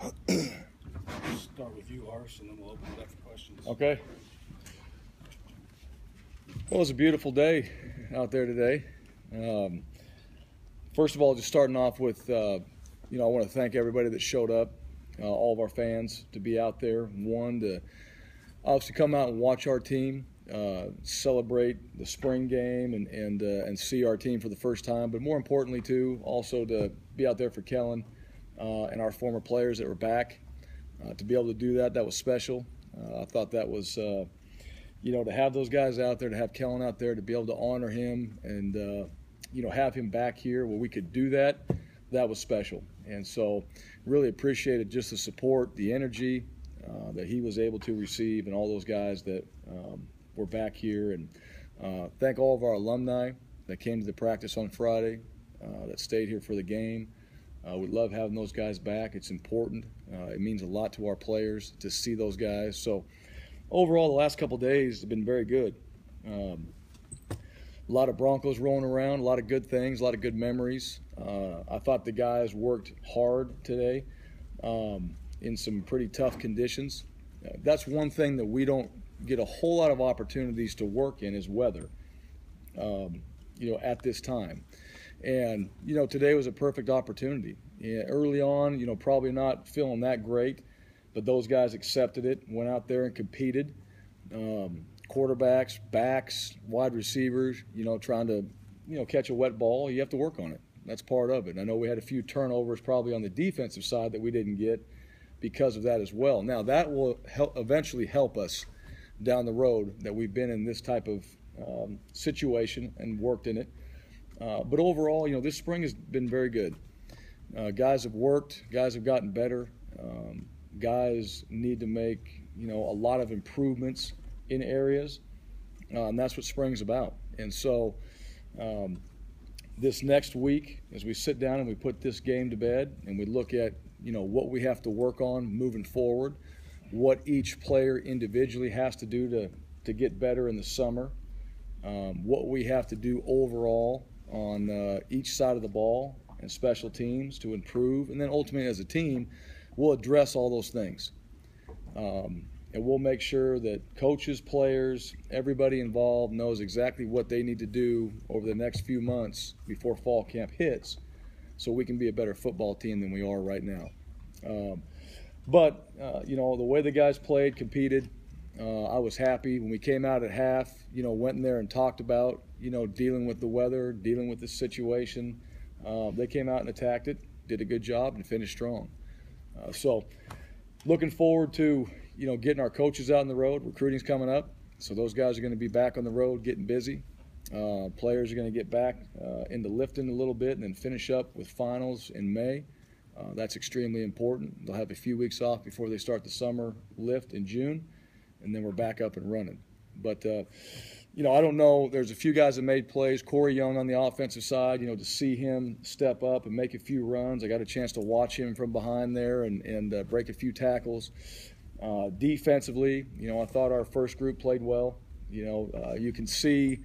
Start with you, Harsin, and then we'll open it up for questions. Okay. Well, it was a beautiful day out there today. First of all, just starting off with, I want to thank everybody that showed up, all of our fans, to be out there. One, to obviously come out and watch our team, celebrate the spring game and see our team for the first time. But more importantly, too, also to be out there for Kellen and our former players that were back. To be able to do that was special. I thought that was, to have those guys out there, to have Kellen out there, to be able to honor him and, have him back here where we could do that was special. And so really appreciated just the support, the energy that he was able to receive, and all those guys that were back here. And thank all of our alumni that came to the practice on Friday, that stayed here for the game. We love having those guys back. It's important. It means a lot to our players to see those guys. So overall, the last couple of days have been very good. A lot of Broncos rolling around, a lot of good things, a lot of good memories. I thought the guys worked hard today in some pretty tough conditions. That's one thing that we don't get a whole lot of opportunities to work in is weather, at this time. And, today was a perfect opportunity. Yeah, early on, probably not feeling that great, but those guys accepted it, went out there and competed. Quarterbacks, backs, wide receivers, trying to, catch a wet ball. You have to work on it. That's part of it. I know we had a few turnovers probably on the defensive side that we didn't get because of that as well. Now, that will eventually help us down the road, that we've been in this type of situation and worked in it. But overall, this spring has been very good. Guys have worked. Guys have gotten better. Guys need to make, a lot of improvements in areas, and that's what spring's about. And so this next week, as we sit down and we put this game to bed and we look at, what we have to work on moving forward, what each player individually has to do to get better in the summer, what we have to do overall on each side of the ball and special teams to improve, and then ultimately as a team, we'll address all those things. And we'll make sure that coaches, players, everybody involved knows exactly what they need to do over the next few months before fall camp hits, so we can be a better football team than we are right now. But the way the guys played, competed, I was happy. When we came out at half, went in there and talked about, dealing with the weather, dealing with the situation. They came out and attacked it, did a good job, and finished strong. So looking forward to, getting our coaches out on the road. Recruiting's coming up, so those guys are going to be back on the road getting busy. Players are going to get back into lifting a little bit and then finish up with finals in May. That's extremely important. They'll have a few weeks off before they start the summer lift in June, and then we're back up and running. But, I don't know. There's a few guys that made plays. Corey Young on the offensive side, to see him step up and make a few runs. I got a chance to watch him from behind there and break a few tackles. Defensively, I thought our first group played well. You can see,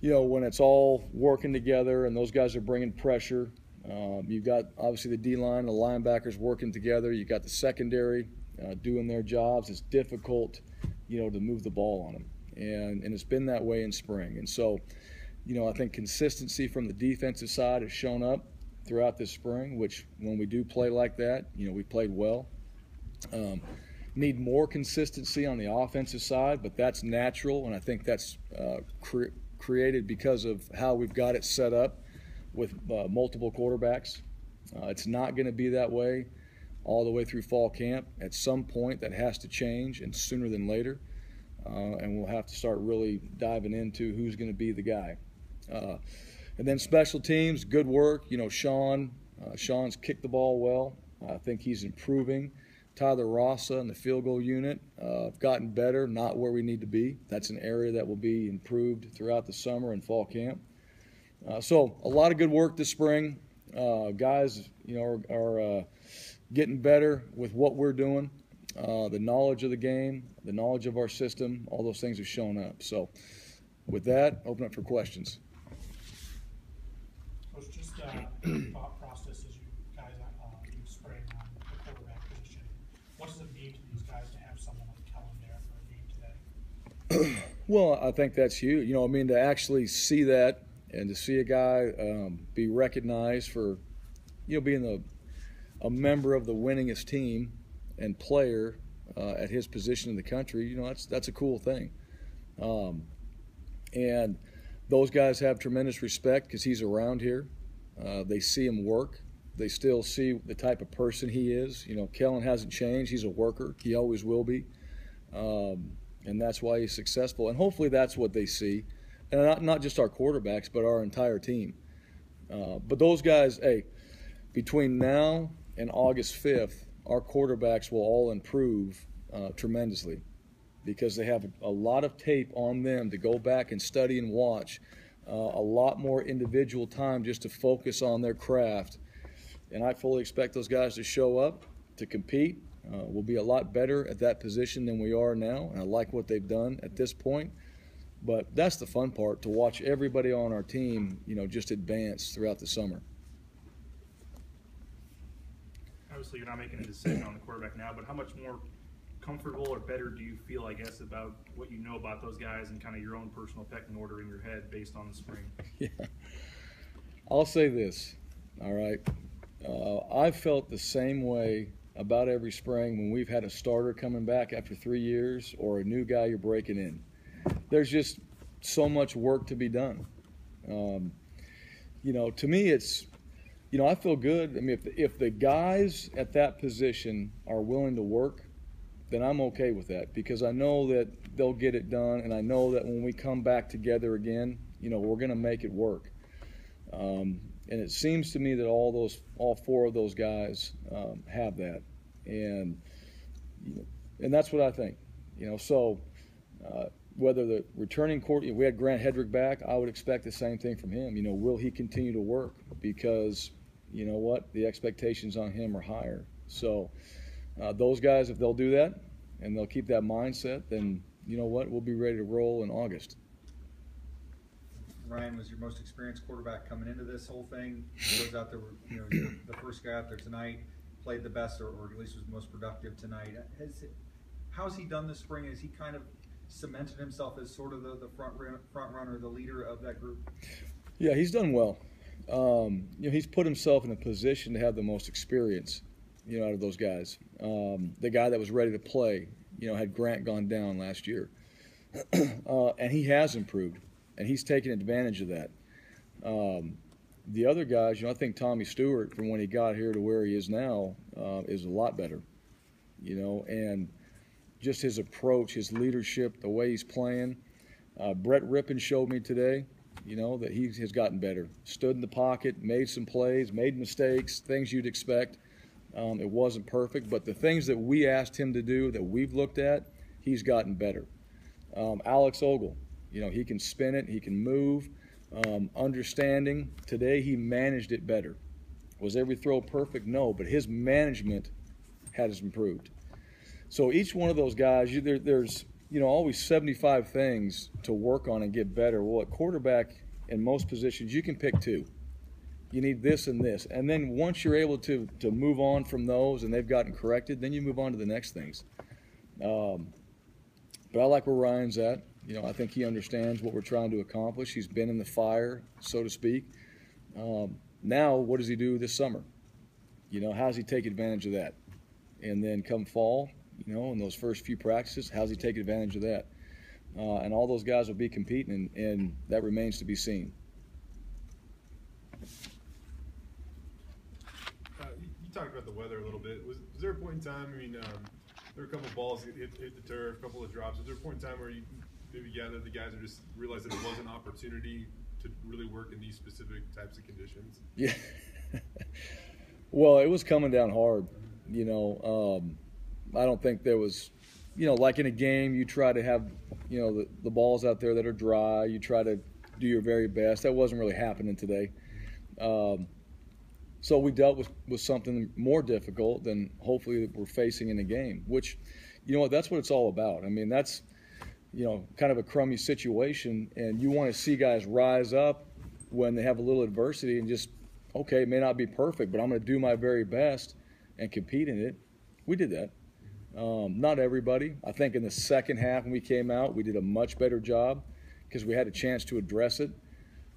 when it's all working together and those guys are bringing pressure. You've got, obviously, the D-line, the linebackers working together. You've got the secondary doing their jobs. It's difficult, to move the ball on them. And it's been that way in spring. And so, I think consistency from the defensive side has shown up throughout this spring, which when we do play like that, we played well. Need more consistency on the offensive side, but that's natural, and I think that's created because of how we've got it set up with multiple quarterbacks. It's not going to be that way all the way through fall camp. At some point, that has to change, and sooner than later. And we'll have to start really diving into who's going to be the guy. And then special teams, good work. Sean's kicked the ball well. I think he's improving. Tyler Rossa in the field goal unit gotten better, not where we need to be. That's an area that will be improved throughout the summer and fall camp. So a lot of good work this spring. Guys, are getting better with what we're doing. The knowledge of the game, the knowledge of our system, all those things have shown up. So with that, open up for questions. Coach, just thought process as you guys you spring on the quarterback Well, I think that's huge. I mean, to actually see that and to see a guy be recognized for, being a member of the winningest team and player at his position in the country, that's a cool thing. And those guys have tremendous respect because he's around here. They see him work. They still see the type of person he is. Kellen hasn't changed. He's a worker. He always will be. And that's why he's successful. And hopefully that's what they see. And not just our quarterbacks, but our entire team. But those guys, between now and August 5th, our quarterbacks will all improve tremendously because they have a lot of tape on them to go back and study and watch, a lot more individual time just to focus on their craft. And I fully expect those guys to show up, to compete. We'll be a lot better at that position than we are now, and I like what they've done at this point. But that's the fun part, to watch everybody on our team, just advance throughout the summer. Obviously, you're not making a decision on the quarterback now, but how much more comfortable or better do you feel, I guess, about what you know about those guys and kind of your own personal pecking order in your head based on the spring? Yeah. I'll say this, all right? I've felt the same way about every spring when we've had a starter coming back after 3 years or a new guy you're breaking in. There's just so much work to be done. To me, it's, I feel good. I mean, if the guys at that position are willing to work, then I'm okay with that because I know that they'll get it done, and I know that when we come back together again, we're going to make it work. And it seems to me that all four of those guys have that, and that's what I think. So whether the returning quarterback, we had Grant Hedrick back, I would expect the same thing from him. Will he continue to work? Because you know what, the expectations on him are higher. So those guys, if they'll do that and they'll keep that mindset, then you know what, we'll be ready to roll in August. Ryan was your most experienced quarterback coming into this whole thing. He goes out there, you're the first guy out there tonight, played the best or at least was the most productive tonight. How's he done this spring? Has he kind of cemented himself as sort of the front runner, the leader of that group? Yeah, he's done well. He's put himself in a position to have the most experience, out of those guys. The guy that was ready to play, had Grant gone down last year. And he has improved, and he's taken advantage of that. The other guys, I think Tommy Stewart, from when he got here to where he is now, is a lot better, and just his approach, his leadership, the way he's playing. Brett Rippon showed me today, that he has gotten better. Stood in the pocket, made some plays, made mistakes, things you'd expect. It wasn't perfect, but the things that we asked him to do that we've looked at, he's gotten better. Alex Ogle, he can spin it, he can move. Understanding, today he managed it better. Was every throw perfect? No, but his management has improved. So each one of those guys, there's always 75 things to work on and get better. Well, at quarterback, in most positions, you can pick two. You need this and this. And then once you're able to move on from those and they've gotten corrected, then you move on to the next things. But I like where Ryan's at. I think he understands what we're trying to accomplish. He's been in the fire, so to speak. Now, what does he do this summer? How does he take advantage of that? And then come fall, in those first few practices, how does he take advantage of that? And all those guys will be competing, and that remains to be seen. You talked about the weather a little bit. Was there a point in time, there were a couple of balls hit the turf, a couple of drops. Was there a point in time where you maybe gathered the guys or just realized that it was an opportunity to really work in these specific types of conditions? Yeah. Well, it was coming down hard. I don't think there was, like in a game, you try to have, the balls out there that are dry. You try to do your very best. That wasn't really happening today. So we dealt with something more difficult than hopefully we're facing in a game, which, that's what it's all about. I mean, that's, kind of a crummy situation, and you want to see guys rise up when they have a little adversity and just, okay, it may not be perfect, but I'm going to do my very best and compete in it. We did that. Not everybody. I think in the second half when we came out, we did a much better job because we had a chance to address it.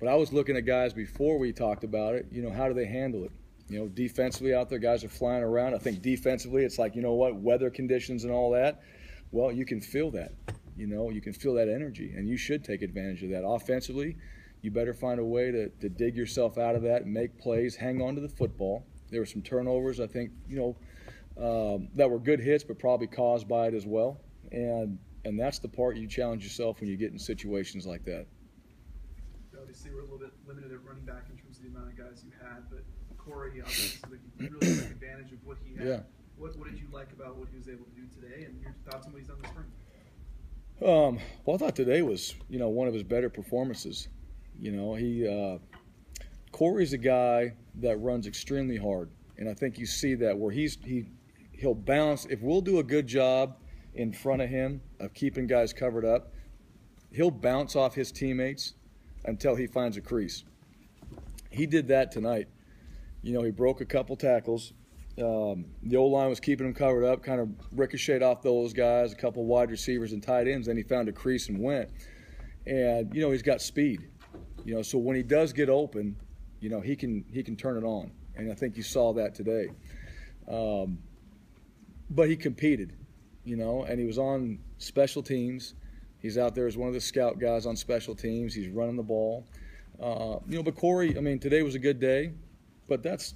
But I was looking at guys before we talked about it, how do they handle it? Defensively out there, guys are flying around. I think defensively, it's like, what, weather conditions and all that. Well, you can feel that. You can feel that energy, and you should take advantage of that. Offensively, you better find a way to dig yourself out of that, make plays, hang on to the football. There were some turnovers, I think, that were good hits, but probably caused by it as well. And that's the part you challenge yourself when you get in situations like that. Obviously, we're a little bit limited at running back in terms of the amount of guys you had, but Corey obviously really took advantage of what he had. Yeah. What did you like about what he was able to do today, and your thoughts on what he's done this spring? Well, I thought today was, one of his better performances. Corey's a guy that runs extremely hard, and I think you see that where he'll bounce. If we'll do a good job in front of him of keeping guys covered up, he'll bounce off his teammates until he finds a crease. He did that tonight. He broke a couple tackles. The O-line was keeping him covered up, kind of ricocheted off those guys, a couple wide receivers and tight ends. Then he found a crease and went. And, he's got speed. So when he does get open, he can turn it on. And I think you saw that today. But he competed, and he was on special teams. He's out there as one of the scout guys on special teams. He's running the ball. But Corey, today was a good day, but that's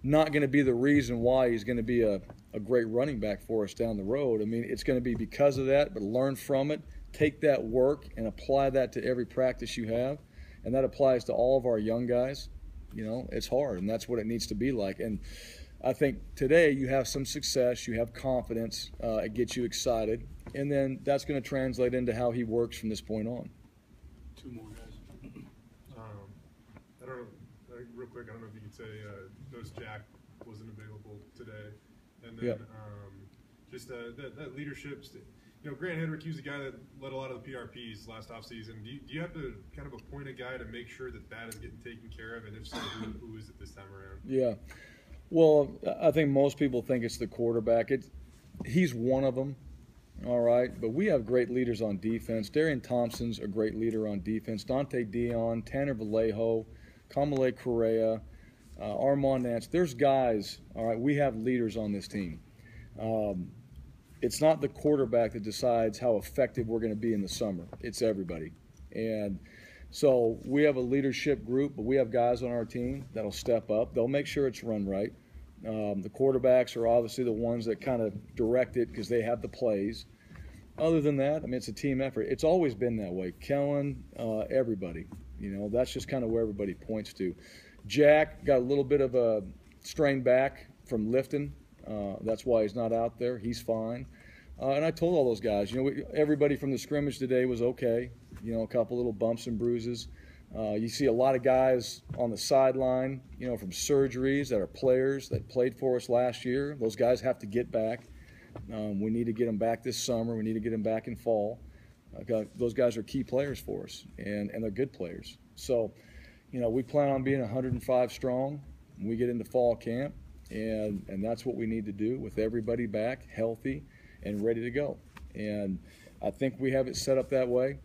not going to be the reason why he's going to be a great running back for us down the road. It's going to be because of that, but learn from it, take that work, and apply that to every practice you have. And that applies to all of our young guys. It's hard, and that's what it needs to be like. And I think today you have some success, you have confidence, it gets you excited, and then that's going to translate into how he works from this point on. Two more guys. I don't know, real quick, I don't know if you could say, notice Jack wasn't available today. And then just that leadership, Grant Hedrick, he was the guy that led a lot of the PRPs last offseason. Do you have to kind of appoint a guy to make sure that is getting taken care of? And if so, who is it this time around? Yeah. Well, I think most people think it's the quarterback. He's one of them, all right? But we have great leaders on defense. Darian Thompson's a great leader on defense. Dante Dion, Tanner Vallejo, Kamale Correa, Armand Nance. There's guys, all right, we have leaders on this team. It's not the quarterback that decides how effective we're going to be in the summer. It's everybody. And so we have a leadership group, but we have guys on our team that'll step up. They'll make sure it's run right. The quarterbacks are obviously the ones that kind of direct it because they have the plays. Other than that, it's a team effort. It's always been that way. Kellen, everybody. That's just kind of where everybody points to. Jack got a little bit of a strain back from lifting. That's why he's not out there. He's fine. And I told all those guys, everybody from the scrimmage today was okay. A couple little bumps and bruises. You see a lot of guys on the sideline, from surgeries that are players that played for us last year. Those guys have to get back. We need to get them back this summer. We need to get them back in fall. Those guys are key players for us, and they're good players. So, we plan on being 105 strong when we get into fall camp, and that's what we need to do with everybody back, healthy, and ready to go. And I think we have it set up that way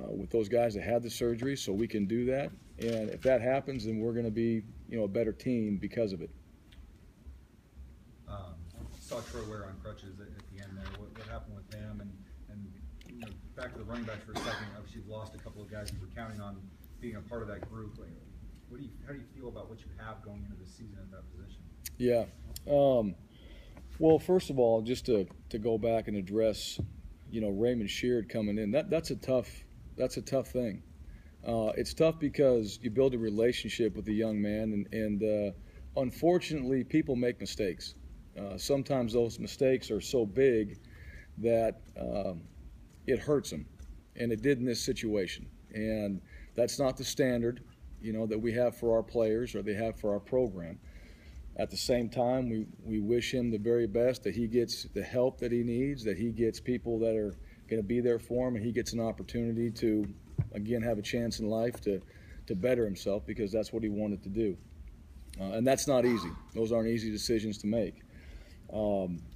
with those guys that had the surgery, so we can do that. And if that happens, then we're going to be, a better team because of it. Saw Troy Ware on crutches at the end there. What happened with him? And back to the running backs for a second. Obviously, you've lost a couple of guys you were counting on being a part of that group. How do you feel about what you have going into the season at that position? Yeah. Well, first of all, just to go back and address, Raymond Sheard coming in. That's a tough thing. It's tough because you build a relationship with a young man, and unfortunately, people make mistakes. Sometimes those mistakes are so big that it hurts them, and it did in this situation. And that's not the standard, that we have for our players or they have for our program. At the same time, we wish him the very best, that he gets the help that he needs, that he gets people that are going to be there for him, and he gets an opportunity to, again, have a chance in life to better himself, because that's what he wanted to do. And that's not easy. Those aren't easy decisions to make.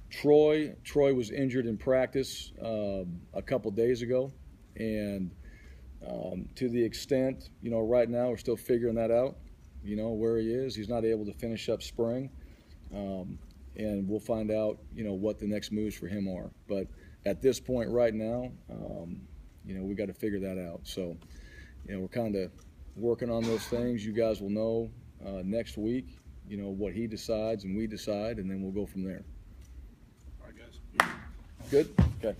Troy was injured in practice a couple days ago, and to the extent, right now we're still figuring that out, where he is. He's not able to finish up spring, and we'll find out, what the next moves for him are. But at this point right now, we got to figure that out. So, we're kind of working on those things. You guys will know next week, what he decides and we decide, and then we'll go from there. All right, guys. Good? Okay.